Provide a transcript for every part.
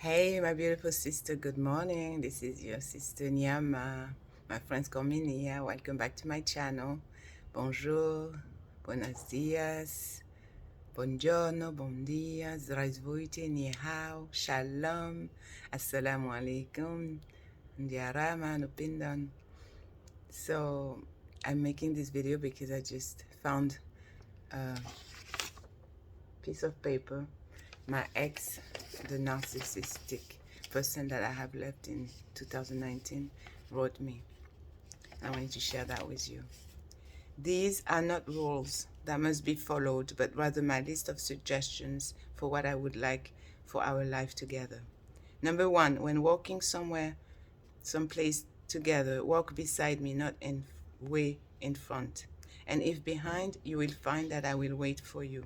Hey, my beautiful sister, good morning. This is your sister Nyama. My friends call me Nia. Welcome back to my channel. Bonjour, buenos dias, buongiorno, bon dia, здравствуйте, ni hao, shalom, assalamu alaikum, ndiarama, nupindan. So, I'm making this video because I just found a piece of paper. My ex, the narcissistic person that I have left in 2019, wrote me. I wanted to share that with you. These are not rules that must be followed, but rather my list of suggestions for what I would like for our life together. Number one, when walking somewhere, someplace together, walk beside me, not way in front. And if behind, you will find that I will wait for you.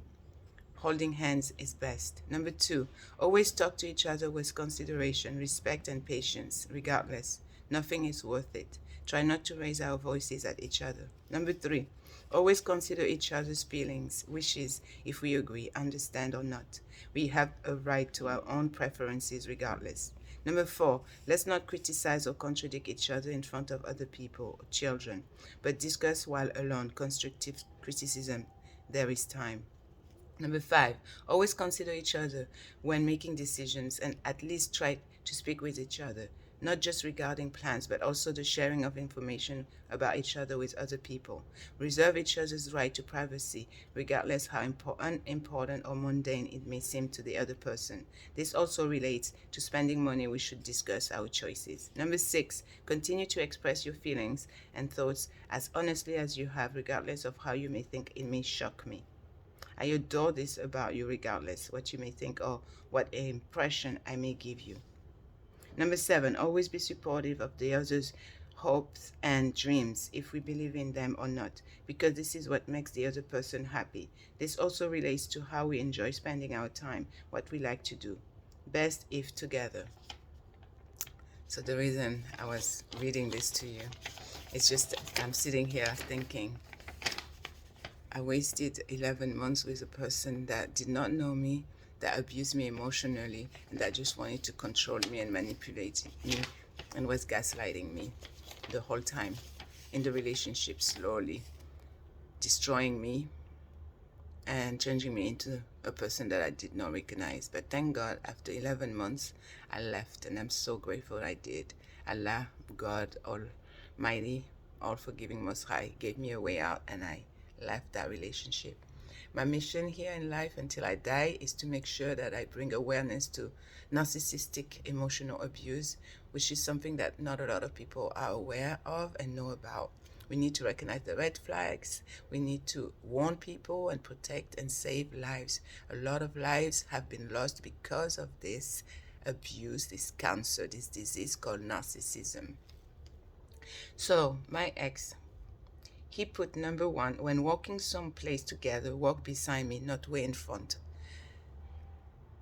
Holding hands is best. Number two, always talk to each other with consideration, respect, and patience, regardless. Nothing is worth it. Try not to raise our voices at each other. Number three, always consider each other's feelings, wishes, if we agree, understand, or not. We have a right to our own preferences, regardless. Number four, let's not criticize or contradict each other in front of other people or children, but discuss while alone. Constructive criticism. There is time. Number five, always consider each other when making decisions and at least try to speak with each other, not just regarding plans, but also the sharing of information about each other with other people. Reserve each other's right to privacy, regardless how unimportant or mundane it may seem to the other person. This also relates to spending money. We should discuss our choices. Number six, continue to express your feelings and thoughts as honestly as you have, regardless of how you may think it may shock me. I adore this about you, regardless what you may think or what impression I may give you. Number seven, always be supportive of the other's hopes and dreams, if we believe in them or not, because this is what makes the other person happy. This also relates to how we enjoy spending our time, what we like to do. Best if together. So the reason I was reading this to you, it's just I'm sitting here thinking, I wasted 11 months with a person that did not know me, that abused me emotionally, and that just wanted to control me and manipulate me and was gaslighting me the whole time in the relationship, slowly destroying me and changing me into a person that I did not recognize. But thank God, after 11 months, I left, and I'm so grateful I did. Allah, God Almighty, all forgiving Most High, gave me a way out, and I left that relationship. My mission here in life until I die is to make sure that I bring awareness to narcissistic emotional abuse, which is something that not a lot of people are aware of and know about. We need to recognize the red flags. We need to warn people and protect and save lives. A lot of lives have been lost because of this abuse, this cancer, this disease called narcissism. So, my ex, he put number one, when walking someplace together, walk beside me, not way in front.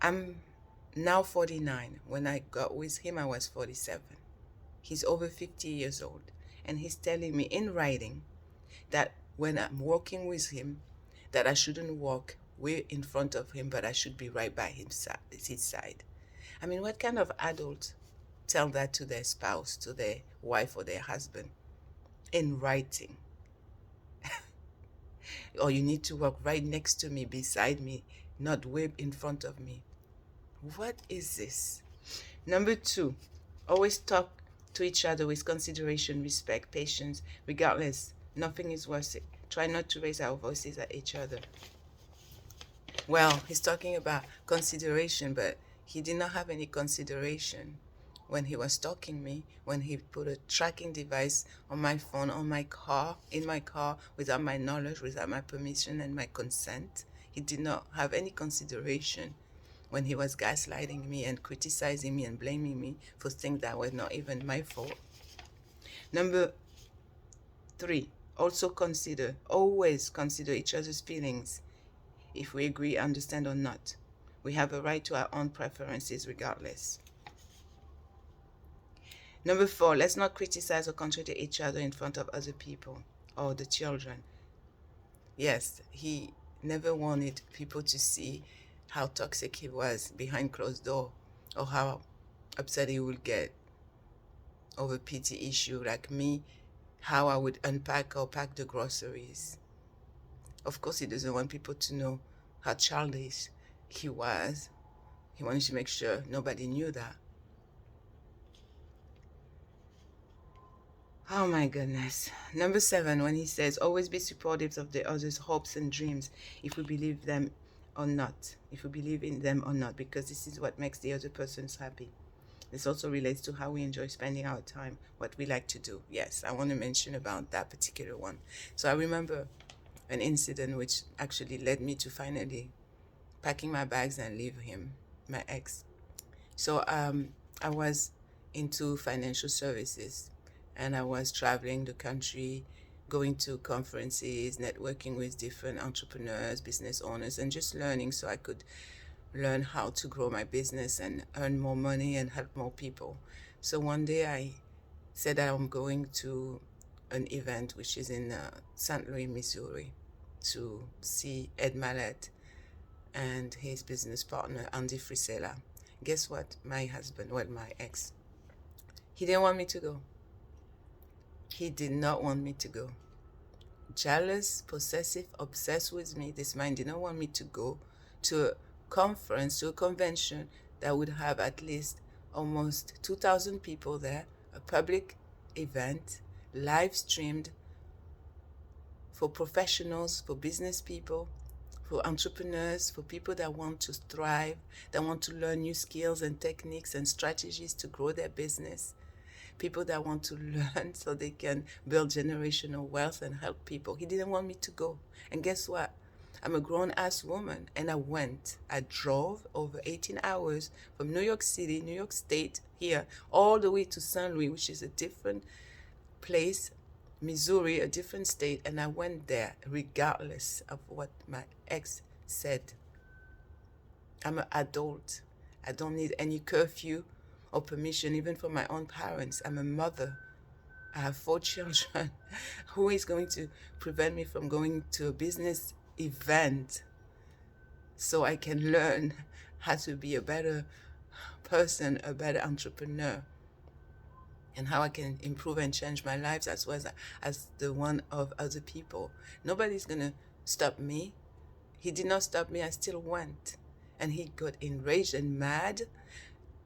I'm now 49. When I got with him, I was 47. He's over 50 years old. And he's telling me in writing that when I'm walking with him, that I shouldn't walk way in front of him, but I should be right by his side. I mean, what kind of adult tell that to their spouse, to their wife or their husband in writing? Or you need to walk right next to me, beside me, not way in front of me. What is this? Number two, always talk to each other with consideration, respect, patience, regardless. Nothing is worth it. Try not to raise our voices at each other. Well, he's talking about consideration, but he did not have any consideration when he was stalking me, when he put a tracking device on my phone, on my car, in my car, without my knowledge, without my permission and my consent. He did not have any consideration when he was gaslighting me and criticizing me and blaming me for things that were not even my fault. Number three, also always consider each other's feelings, if we agree, understand, or not. We have a right to our own preferences regardless. Number four, let's not criticize or contradict each other in front of other people or the children. Yes, he never wanted people to see how toxic he was behind closed door or how upset he would get over petty issue like me, how I would unpack or pack the groceries. Of course, he doesn't want people to know how childish he was. He wanted to make sure nobody knew that. Oh my goodness. Number 7, when he says, always be supportive of the other's hopes and dreams, if we believe them or not, if we believe in them or not, because this is what makes the other person happy. This also relates to how we enjoy spending our time, what we like to do. Yes, I want to mention about that particular one. So I remember an incident which actually led me to finally packing my bags and leave him, my ex. So I was into financial services, and I was traveling the country, going to conferences, networking with different entrepreneurs, business owners, and just learning so I could learn how to grow my business and earn more money and help more people. So one day I said that I'm going to an event which is in St. Louis, Missouri, to see Ed Mallett and his business partner, Andy Frisella. Guess what? My husband, well, my ex, he didn't want me to go. He did not want me to go. Jealous, possessive, obsessed with me. This man did not want me to go to a conference, to a convention that would have at least almost 2,000 people there, a public event, live streamed for professionals, for business people, for entrepreneurs, for people that want to thrive, that want to learn new skills and techniques and strategies to grow their business, people that want to learn so they can build generational wealth and help people. He didn't want me to go. And guess what? I'm a grown-ass woman, and I went. I drove over 18 hours from New York City, New York State, here, all the way to St. Louis, which is a different place, Missouri, a different state, and I went there regardless of what my ex said. I'm an adult. I don't need any curfew or permission, even from my own parents. I'm a mother. I have 4 children. Who is going to prevent me from going to a business event so I can learn how to be a better person, a better entrepreneur, and how I can improve and change my lives as well as the one of other people? Nobody's going to stop me. He did not stop me. I still went. And he got enraged and mad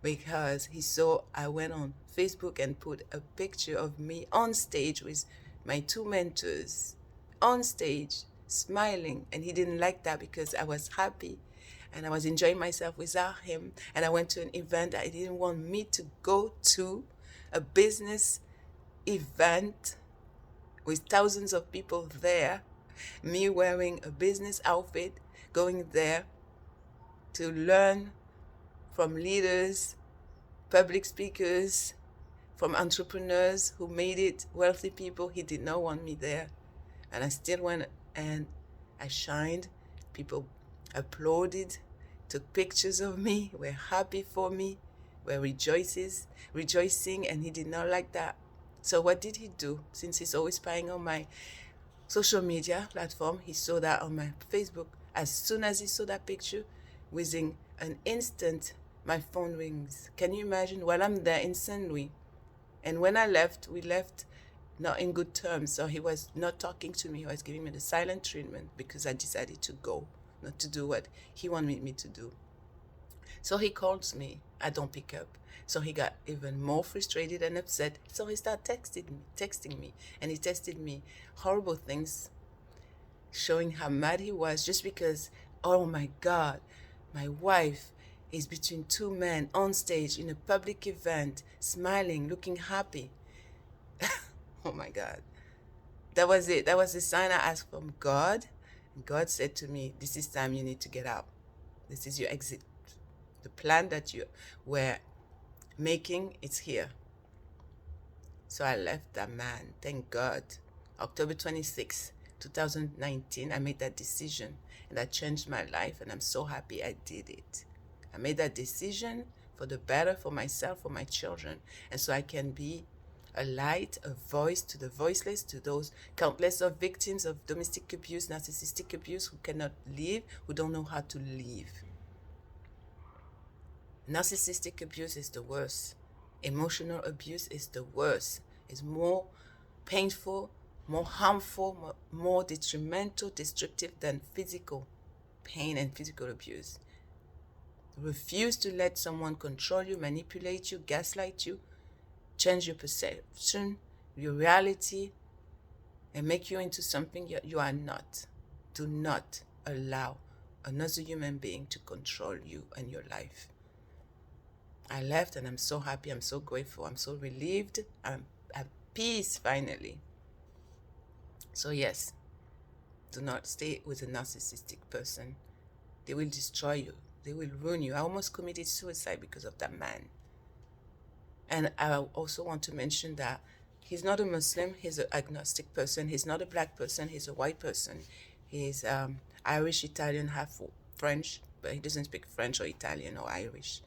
because he saw I went on Facebook and put a picture of me on stage with my 2 mentors, on stage, smiling. And he didn't like that because I was happy and I was enjoying myself without him. And I went to an event that he didn't want me to go to, a business event with thousands of people there, me wearing a business outfit, going there to learn from leaders, public speakers, from entrepreneurs who made it, wealthy people. He did not want me there. And I still went and I shined. People applauded, took pictures of me, were happy for me, were rejoicing, and he did not like that. So what did he do? Since he's always spying on my social media platform, he saw that on my Facebook. As soon as he saw that picture, within an instant, my phone rings. Can you imagine? While I'm there in St. Louis. And when I left, we left not in good terms. So he was not talking to me. He was giving me the silent treatment because I decided to go, not to do what he wanted me to do. So he calls me. I don't pick up. So he got even more frustrated and upset. So he started texting me. And he texted me horrible things, showing how mad he was just because, oh my God, my wife is between 2 men on stage in a public event, smiling, looking happy. Oh my God. That was it. That was the sign I asked from God. And God said to me, this is time you need to get out. This is your exit. The plan that you were making, it's here. So I left that man. Thank God. October 26th, 2019, I made that decision. And that changed my life. And I'm so happy I did it. I made that decision for the better, for myself, for my children. And so I can be a light, a voice to the voiceless, to those countless of victims of domestic abuse, narcissistic abuse, who cannot live, who don't know how to live. Narcissistic abuse is the worst. Emotional abuse is the worst. It's more painful, more harmful, more detrimental, destructive than physical pain and physical abuse. Refuse to let someone control you, manipulate you, gaslight you, change your perception, your reality, and make you into something you are not. Do not allow another human being to control you and your life. I left and I'm so happy, I'm so grateful, I'm so relieved, I'm at peace finally. So yes, do not stay with a narcissistic person. They will destroy you. They will ruin you. I almost committed suicide because of that man. And I also want to mention that he's not a Muslim, he's an agnostic person. He's not a black person, he's a white person. He's Irish, Italian, half French, but he doesn't speak French or Italian or Irish.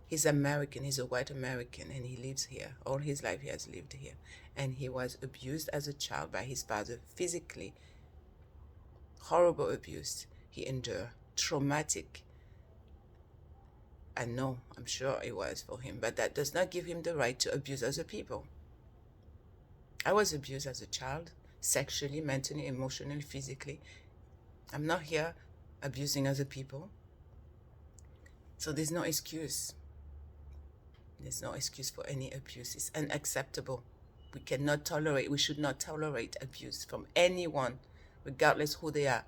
He's American, he's a white American, and he lives here. All his life he has lived here. And he was abused as a child by his father, physically. Horrible abuse he endured, traumatic. I know, I'm sure it was for him, but that does not give him the right to abuse other people. I was abused as a child, sexually, mentally, emotionally, physically. I'm not here abusing other people. So there's no excuse. There's no excuse for any abuse. It's unacceptable. We cannot tolerate, we should not tolerate abuse from anyone, regardless who they are.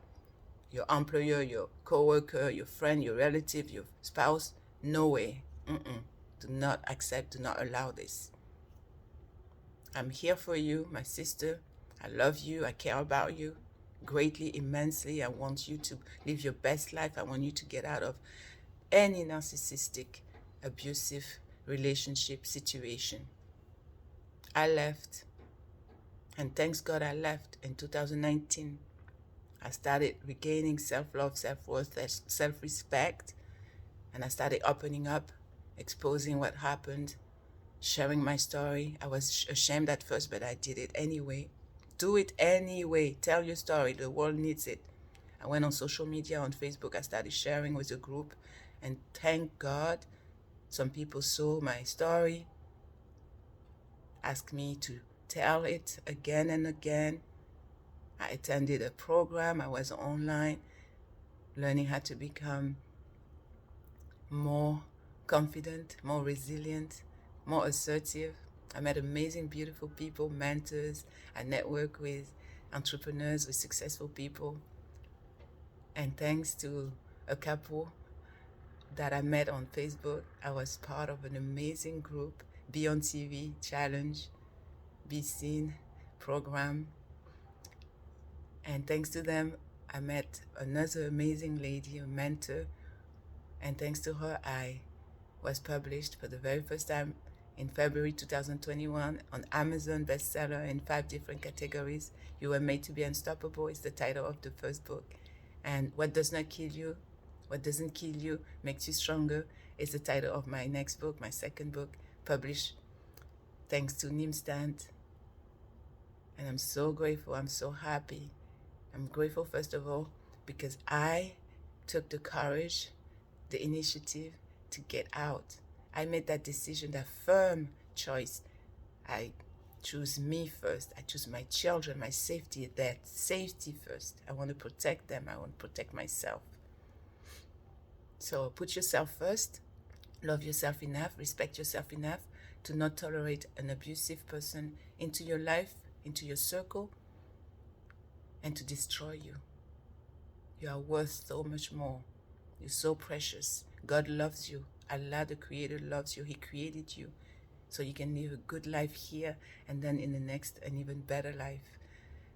Your employer, your co-worker, your friend, your relative, your spouse. No way. Do not accept, do not allow this. I'm here for you, my sister. I love you. I care about you greatly, immensely. I want you to live your best life. I want you to get out of any narcissistic, abusive relationship situation. I left, and thanks God I left in 2019. I started regaining self-love, self-worth, self-respect, and I started opening up, exposing what happened, sharing my story. I was ashamed at first, but I did it anyway. Do it anyway. Tell your story. The world needs it. I went on social media, on Facebook. I started sharing with a group, and thank God some people saw my story, asked me to tell it again and again. I attended a program. I was online, learning how to become more confident, more resilient, more assertive. I met amazing, beautiful people, mentors. I network with entrepreneurs, with successful people. And thanks to a couple that I met on Facebook, I was part of an amazing group, Be on TV Challenge, Be Seen program. And thanks to them, I met another amazing lady, a mentor. And thanks to her, I was published for the very first time in February 2021 on Amazon bestseller in 5 different categories. You Were Made to Be Unstoppable is the title of the first book. And What Does Not Kill You, What Doesn't Kill You Makes You Stronger is the title of my next book, my second book, published thanks to Nimstant. And I'm so grateful, I'm so happy. I'm grateful, first of all, because I took the courage, the initiative to get out. I made that decision, that firm choice. I choose me first. I choose my children, my safety, their safety first. I want to protect them. I want to protect myself. So put yourself first. Love yourself enough, respect yourself enough to not tolerate an abusive person into your life, into your circle, and to destroy you. You are worth so much more. You're so precious. God loves you. Allah, the Creator, loves you. He created you so you can live a good life here and then in the next an even better life.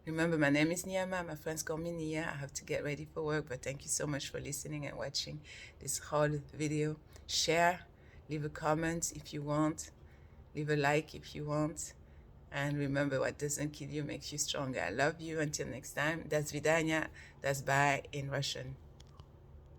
Remember, my name is Nyama. My friends call me Nia. I have to get ready for work, but thank you so much for listening and watching this whole video. Share, leave a comment if you want, leave a like if you want. And remember, what doesn't kill you makes you stronger. I love you. Until next time. До свидания. That's bye in Russian.